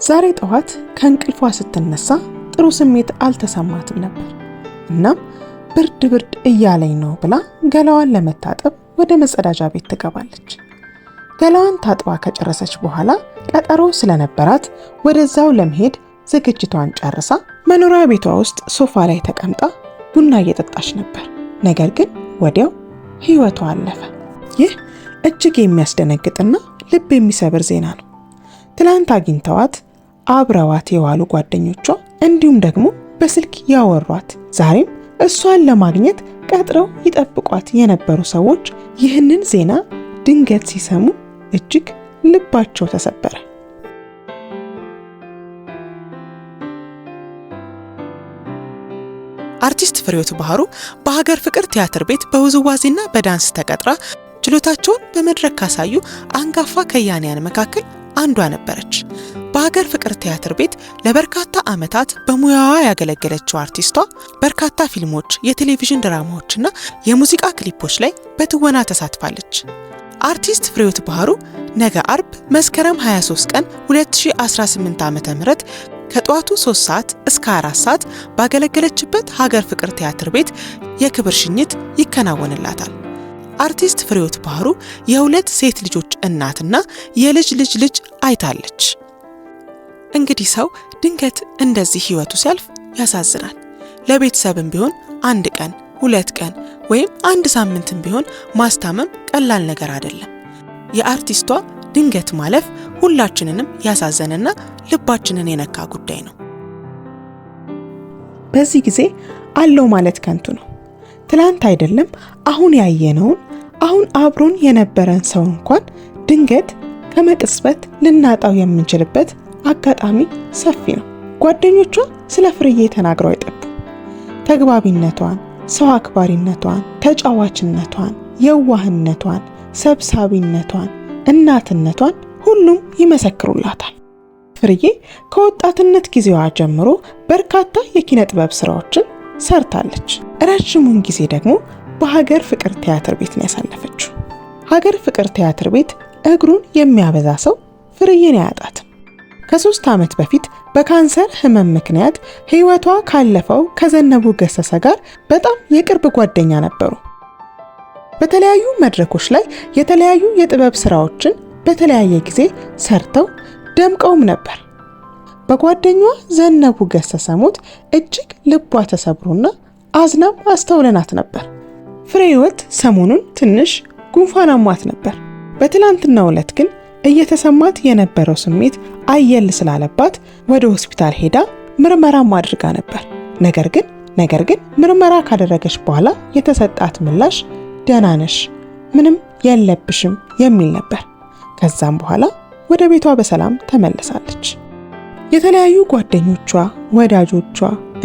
ዛሬ ጠዋት ከእንቅልፏ ስትነሳ ጥሩ ስሜት አልተሰማትም ነበር። እናም ብርድ እያለኝ ነው ብላ ገላዋን ለመታጠብ ወደ መጸዳጃ ቤት ትገባለች። ገላዋን ታጥባ ከጨረሰች በኋላ ቀጠሮ ስለነበራት ወደዛው ለመሄድ ዝግጅቷን ጨርሳ መኖሪያ ቤቷ ውስጥ ሶፋ ላይ ተቀምጣ ቡና እየጠጣች ነበር። ነገር ግን ወዲያው ህይወቷ አለፈ። ይህ እጅግ የሚያስደነግጥና ልብ የሚሰብር ዜና ነው። ትላንት አግኝተዋት አብረዋት የዋሉ ጓደኞቿ እንዲሁም ደግሞ በስልክ ያወሯት ዛሬም እሷን ለማግኘት ቀጥረው ይጠብቋት የነበሩ ሰዎች ይህንን ዜና ድንገት ሲሰሙ እጅግ ልባቸው ተሰበረ። አርቲስት ፍሬህይወት ባህሩ በሀገር ፍቅር ቲያትር ቤት በውዝዋዜና በዳንስ ተቀጥራ ችሎታቸውን በመድረክ ካሳዩ አንጋፋ ከያንያን መካከል አንዷ ነበረች። በሀገር ፍቅር ቲያትር ቤት ለበርካታ ዓመታት በሙያዋ ያገለገለችው አርቲስቷ በርካታ ፊልሞች፣ የቴሌቪዥን ድራማዎችና የሙዚቃ ክሊፖች ላይ በትወና ተሳትፋለች። አርቲስት ፍሬህይወት ባህሩ ነገ አርብ መስከረም 23 ቀን 2018 ዓ.ም ከጠዋቱ 3 ሰዓት እስከ 4 ሰዓት ባገለገለችበት ሀገር ፍቅር ቲያትር ቤት የክብር ሽኝት ይከናወንላታል። አርቲስት ፍሬህይወት ባህሩ የሁለት ሴት ልጆች እናትና የልጅ ልጅ አይታለች። እንግዲህ ሰው ድንገት እንደዚህ ህይወቱ ሲያልፍ ያሳዝናል። ለቤተሰብም ቢሆን 1 ቀን 2 ቀን ወይም 1 ሳምንትም ቢሆን ማስታመም ቀላል ነገር አይደለም። የአርቲስቷ ድንገት ማለፍ ሁላችንንም ያሳዘነና ልባችንን የነካ ጉዳይ ነው። በዚህ ጊዜ አለው ማለት ከንቱ ነው። ትላንት አይደለም አሁን ያየነውን አሁን አብሮን የነበረን ሰው እንኳን ድንገት ከመቅጽበት ልናጣው የምንችልበት አጋጣሚ ሰፊ ነው። ጓደኞቿ ስለ ፍሬዬ ተናግረው አይጠፉም። ተግባቢነቷን፣ ሰው አክባሪነቷን፣ ተጫዋችነቷን፣ የዋህነቷን፣ ሰብሳቢነቷን፣ እናትነቷን ሁሉም ይመሰክሩላታል። ፍሬዬ ከወጣትነት ጊዜዋ ጀምሮ በርካታ የኪነ ጥበብ ስራዎችን ሰርታለች። ረጅሙን ጊዜ ደግሞ በሀገር ፍቅር ቲያትር ቤት ነው ያሳለፈችው። ሀገር ፍቅር ቲያትር ቤት እግሩን የሚያበዛ ሰው ፍሬዬን አያጣትም። ከ3 ዓመት በፊት በካንሰር ህመም ምክንያት ህይወቷ ካለፈው ከዘነቡ ገሰሰ ጋር በጣም የቅርብ ጓደኛ ነበሩ። በተለያዩ መድረኮች ላይ የተለያዩ የጥበብ ስራዎችን በተለያየ ጊዜ ሰርተው ደምቀውም ነበር። በጓደኛዋ ዘነቡ ገሰሰ ሞት እጅግ ልቧ ተሰብሮና አዝናም አስተውለናት ነበር። ፍሬህይወት ሰሞኑን ትንሽ ጉንፋን አሟት ነበር። በትላንትናው ዕለት ግን እየተሰማት የነበረው ስሜት አየል ስላለባት ወደ ሆስፒታል ሄዳ ምርመራም አድርጋ ነበር። ነገር ግን ምርመራ ካደረገች በኋላ የተሰጣት ምላሽ ደህና ነሽ፣ ምንም የለብሽም የሚል ነበር። ከዛም በኋላ ወደ ቤቷ በሰላም ተመለሳለች። የተለያዩ ጓደኞቿ፣ ወዳጆቿ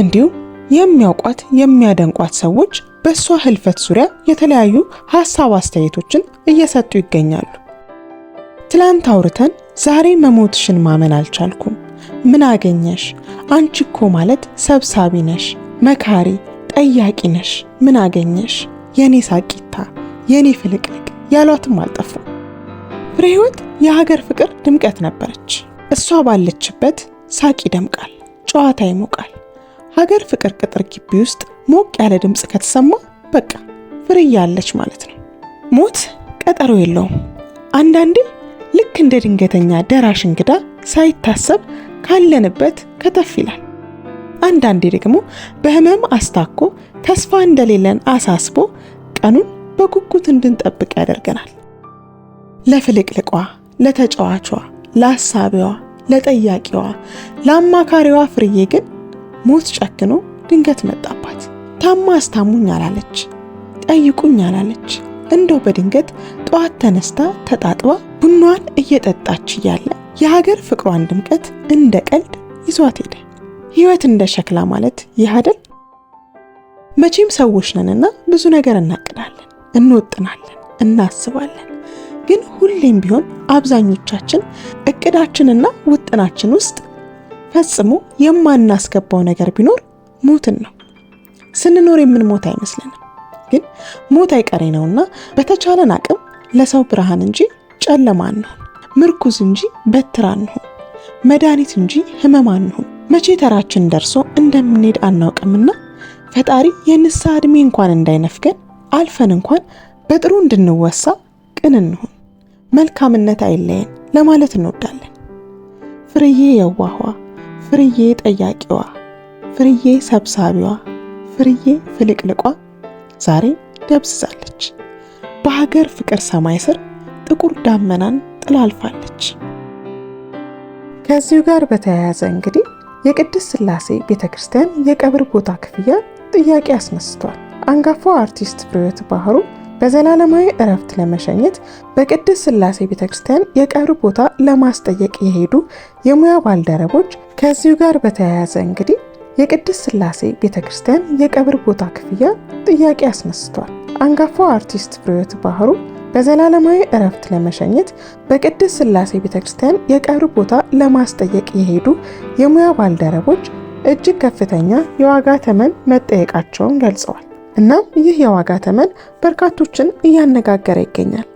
እንዲሁም የሚያውቋት የሚያደንቋት ሰዎች በሷ ህልፈት ዙሪያ የተለያዩ ሐሳብ አስተያየቶችን እየሰጡ ይገኛሉ። ትላንት አውርተን ዛሬ መሞትሽን ማመን አልቻልኩም፣ ምን አገኘሽ? አንቺ እኮ ማለት ሰብሳቢ ነሽ፣ መካሪ፣ ጠያቂ ነሽ፣ ምን አገኘሽ? የኔ ሳቂታ፣ የኔ ፍልቅልቅ ያሏትም አልጠፉም። ፍሬህይወት የሀገር ፍቅር ድምቀት ነበረች። እሷ ባለችበት ሳቅ ይደምቃል፣ ጨዋታ ይሞቃል። ሀገር ፍቅር ቅጥር ግቢ ውስጥ ሞቅ ያለ ድምጽ ከተሰማ በቃ ፍሬዬ ያለች ማለት ነው። ሞት ቀጠሮ የለውም። አንዳንዴ ልክ እንደ ድንገተኛ ደራሽ እንግዳ ሳይታሰብ ካለንበት ከተፍ ይላል። አንዳንዴ ደግሞ በህመም አስታኮ ተስፋ እንደሌለን አሳስቦ ቀኑን በጉጉት እንድንጠብቅ ያደርገናል። ለፍልቅልቋ፣ ለተጫዋቿ፣ ለአሳቢዋ፣ ለጠያቂዋ፣ ለአማካሪዋ ፍሬዬ ግን ሞት ጨክኖ ድንገት መጣባት። ታማ አስታሙኝ አላለች፣ ጠይቁኝ አላለች። እንደው በድንገት ጠዋት ተነስታ ተጣጥባ ቡናዋን እየጠጣች እያለ የሀገር ፍቅሯን ድምቀት እንደ ቀልድ ይዟት ሄደ። ህይወት እንደ ሸክላ ማለት ይህ አይደል? መቼም ሰዎች ነንና ብዙ ነገር እናቅዳለን፣ እንወጥናለን፣ እናስባለን። ግን ሁሌም ቢሆን አብዛኞቻችን እቅዳችንና ውጥናችን ውስጥ ፈጽሞ የማናስገባው ነገር ቢኖር ሞትን ነው። ስንኖር የምንሞት አይመስለንም፣ ግን ሞት አይቀሬ ነውና በተቻለን አቅም ለሰው ብርሃን እንጂ ጨለማ አንሁን፣ ምርኩዝ እንጂ በትር አንሁን። መድኃኒት እንጂ ህመም አንሁን። መቼ ተራችን ደርሶ እንደምንሄድ አናውቅምና ፈጣሪ የንስሐ ዕድሜ እንኳን እንዳይነፍገን አልፈን እንኳን በጥሩ እንድንወሳ ቅን እንሁን። መልካምነት አይለየን ለማለት እንወዳለን። ፍርዬ የዋህዋ፣ ፍርዬ ጠያቂዋ፣ ፍርዬ ሰብሳቢዋ፣ ፍርዬ ፍልቅልቋ ዛሬ ደብዝዛለች። በሀገር ፍቅር ሰማይ ስር ጥቁር ዳመናን ጥላ አልፋለች። ከዚሁ ጋር በተያያዘ እንግዲህ የቅድስት ሥላሴ ቤተክርስቲያን የቀብር ቦታ ክፍያ ጥያቄ አስነስቷል። አንጋፋው አርቲስት ፍሬሕይወት ባህሩ በዘላለማዊ እረፍት ለመሸኘት በቅድስት ሥላሴ ቤተክርስቲያን የቀብር ቦታ ለማስጠየቅ የሄዱ የሙያ ባልደረቦች ከዚሁ ጋር በተያያዘ እንግዲህ የቅድስት ሥላሴ ቤተክርስቲያን የቀብር ቦታ ክፍያ ጥያቄ አስነስቷል። አንጋፋው አርቲስት ፍሬሕይወት ባህሩ በዘላለማዊ እረፍት ለመሸኘት በቅድስት ሥላሴ ቤተክርስቲያን የቀብር ቦታ ለማስጠየቅ የሄዱ የሙያ ባልደረቦች እጅግ ከፍተኛ የዋጋ ተመን መጠየቃቸውን ገልጸዋል። እናም ይህ የዋጋ ተመን በርካቶችን እያነጋገረ ይገኛል።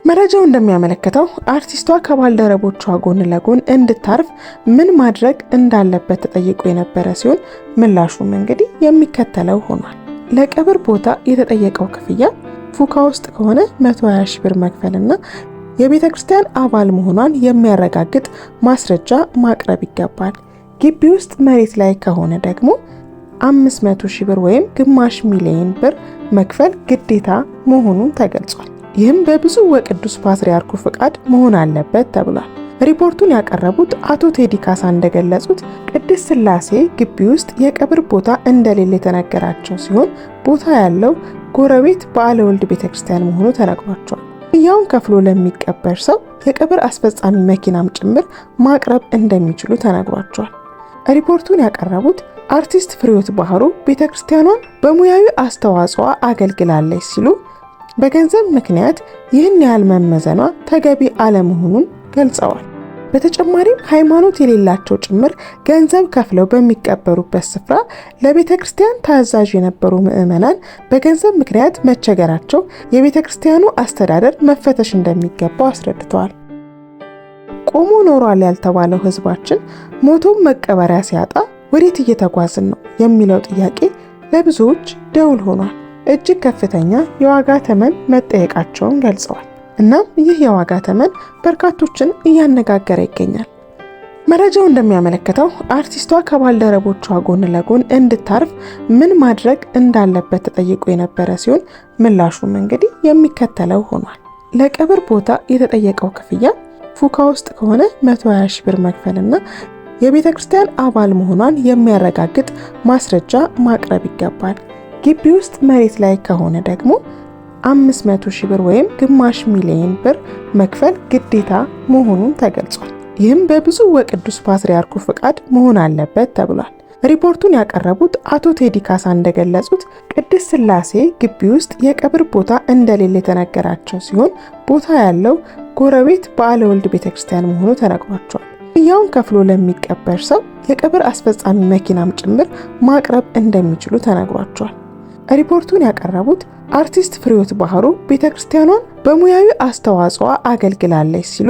መረጃው እንደሚያመለክተው አርቲስቷ ከባልደረቦቿ ጎን ለጎን እንድታርፍ ምን ማድረግ እንዳለበት ተጠይቆ የነበረ ሲሆን ምላሹም እንግዲህ የሚከተለው ሆኗል። ለቀብር ቦታ የተጠየቀው ክፍያ ፉካ ውስጥ ከሆነ 120 ሺህ ብር መክፈልና የቤተ ክርስቲያን አባል መሆኗን የሚያረጋግጥ ማስረጃ ማቅረብ ይገባል። ግቢ ውስጥ መሬት ላይ ከሆነ ደግሞ 500 ሺህ ብር ወይም ግማሽ ሚሊዮን ብር መክፈል ግዴታ መሆኑን ተገልጿል። ይህም በብፁዕ ወቅዱስ ፓትርያርኩ ፍቃድ መሆን አለበት ተብሏል። ሪፖርቱን ያቀረቡት አቶ ቴዲ ካሳ እንደገለጹት ቅድስት ሥላሴ ግቢ ውስጥ የቀብር ቦታ እንደሌለ የተነገራቸው ሲሆን ቦታ ያለው ጎረቤት በዓለ ወልድ ቤተክርስቲያን መሆኑ ተነግሯቸዋል። ክፍያውን ከፍሎ ለሚቀበር ሰው የቀብር አስፈጻሚ መኪናም ጭምር ማቅረብ እንደሚችሉ ተነግሯቸዋል። ሪፖርቱን ያቀረቡት አርቲስት ፍሬሕይወት ባህሩ ቤተክርስቲያኗን በሙያዊ አስተዋጽኦ አገልግላለች ሲሉ በገንዘብ ምክንያት ይህን ያህል መመዘኗ ተገቢ አለመሆኑን ገልጸዋል። በተጨማሪም ሃይማኖት የሌላቸው ጭምር ገንዘብ ከፍለው በሚቀበሩበት ስፍራ ለቤተ ክርስቲያን ታዛዥ የነበሩ ምዕመናን በገንዘብ ምክንያት መቸገራቸው የቤተ ክርስቲያኑ አስተዳደር መፈተሽ እንደሚገባው አስረድተዋል። ቆሞ ኖሯል ያልተባለው ሕዝባችን ሞቶም መቀበሪያ ሲያጣ ወዴት እየተጓዝን ነው የሚለው ጥያቄ ለብዙዎች ደውል ሆኗል። እጅግ ከፍተኛ የዋጋ ተመን መጠየቃቸውን ገልጸዋል። እናም ይህ የዋጋ ተመን በርካቶችን እያነጋገረ ይገኛል። መረጃው እንደሚያመለክተው አርቲስቷ ከባልደረቦቿ ጎን ለጎን እንድታርፍ ምን ማድረግ እንዳለበት ተጠይቆ የነበረ ሲሆን ምላሹም እንግዲህ የሚከተለው ሆኗል። ለቀብር ቦታ የተጠየቀው ክፍያ ፉካ ውስጥ ከሆነ 120 ሺህ ብር መክፈልና የቤተ ክርስቲያን አባል መሆኗን የሚያረጋግጥ ማስረጃ ማቅረብ ይገባል። ግቢ ውስጥ መሬት ላይ ከሆነ ደግሞ 500 ሺህ ብር ወይም ግማሽ ሚሊዮን ብር መክፈል ግዴታ መሆኑን ተገልጿል። ይህም በብፁዕ ወቅዱስ ፓትርያርኩ ፍቃድ መሆን አለበት ተብሏል። ሪፖርቱን ያቀረቡት አቶ ቴዲ ካሳ እንደገለጹት ቅድስት ሥላሴ ግቢ ውስጥ የቀብር ቦታ እንደሌለ የተነገራቸው ሲሆን ቦታ ያለው ጎረቤት በዓለ ወልድ ቤተክርስቲያን መሆኑ ተነግሯቸዋል። ክፍያውን ከፍሎ ለሚቀበር ሰው የቀብር አስፈጻሚ መኪናም ጭምር ማቅረብ እንደሚችሉ ተነግሯቸዋል። ሪፖርቱን ያቀረቡት አርቲስት ፍሬሕይወት ባህሩ ቤተክርስቲያኗን በሙያዊ አስተዋጽኦ አገልግላለች ሲሉ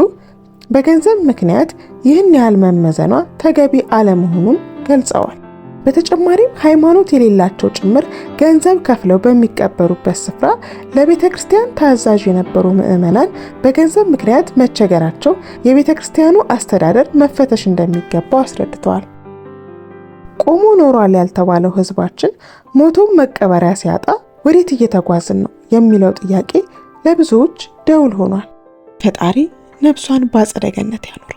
በገንዘብ ምክንያት ይህን ያህል መመዘኗ ተገቢ አለመሆኑን ገልጸዋል። በተጨማሪም ሃይማኖት የሌላቸው ጭምር ገንዘብ ከፍለው በሚቀበሩበት ስፍራ ለቤተ ክርስቲያን ታዛዥ የነበሩ ምዕመናን በገንዘብ ምክንያት መቸገራቸው የቤተ ክርስቲያኑ አስተዳደር መፈተሽ እንደሚገባው አስረድተዋል። ቆሞ ኖሯል ያልተባለው ሕዝባችን ሞቶም መቀበሪያ ሲያጣ ወዴት እየተጓዝን ነው የሚለው ጥያቄ ለብዙዎች ደውል ሆኗል። ፈጣሪ ነፍሷን በአጸደ ገነት ያኑር።